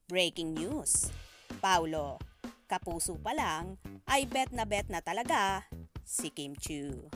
Breaking news. Paulo, kapuso pa lang ay bet na talaga si Kim Chiu.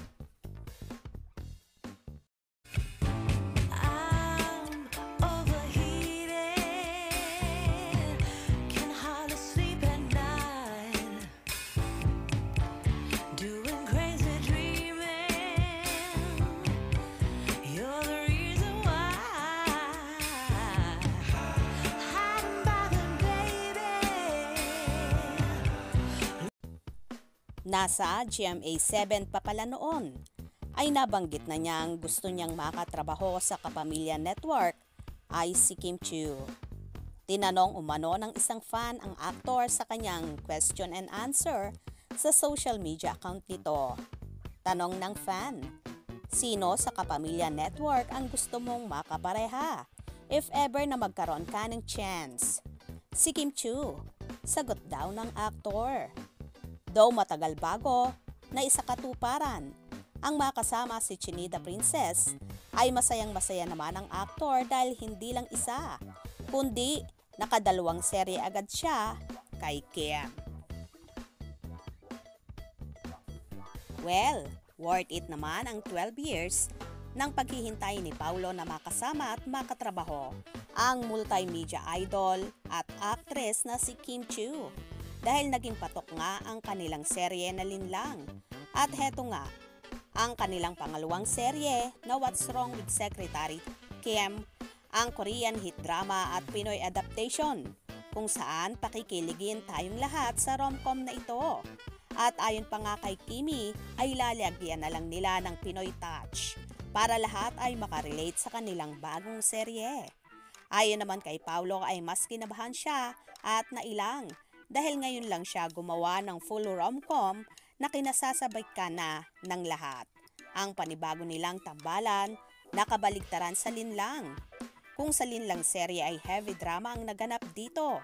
Nasa GMA 7 pa pala noon ay nabanggit na niyang gusto niyang makatrabaho sa Kapamilya Network ay si Kim Chiu. Tinanong umano ng isang fan ang aktor sa kanyang question and answer sa social media account nito. Tanong ng fan, sino sa Kapamilya Network ang gusto mong makapareha if ever na magkaroon ka ng chance? Si Kim Chiu, sagot daw ng aktor. Though matagal bago na isa katuparan ang makasama si Chinita Princess, ay masayang-masaya naman ang aktor dahil hindi lang isa, kundi nakadalawang serye agad siya kay Kim. Well, worth it naman ang 12 years ng paghihintay ni Paulo na makasama at makatrabaho ang multimedia idol at actress na si Kim Chiu. Dahil naging patok nga ang kanilang serye na Linlang. At heto nga, ang kanilang pangalawang serye na What's Wrong with Secretary Kim, ang Korean hit drama at Pinoy adaptation, kung saan pakikiligin tayong lahat sa rom-com na ito. At ayon pa nga kay Kimi, ay lalagyan na lang nila ng Pinoy touch para lahat ay makarelate sa kanilang bagong serye. Ayon naman kay Paulo ay mas kinabahan siya at nailang dahil ngayon lang siya gumawa ng full rom-com na kinasasabay ka na ng lahat. Ang panibago nilang tambalan, nakabaligtaran sa Linlang. Kung sa Linlang serye ay heavy drama ang naganap dito.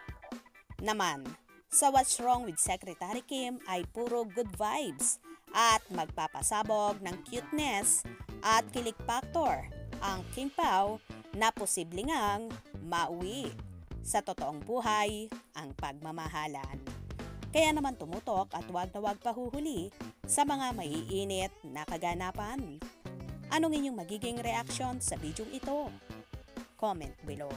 Naman, sa What's Wrong with Secretary Kim ay puro good vibes at magpapasabog ng cuteness at kilig factor ang Kim Pao na posible ngang mauwi sa totoong buhay ang pagmamahalan. Kaya naman tumutok at wag na wag pahuhuli sa mga maiinit na kaganapan. Anong inyong magiging reaksyon sa video ito? Comment below.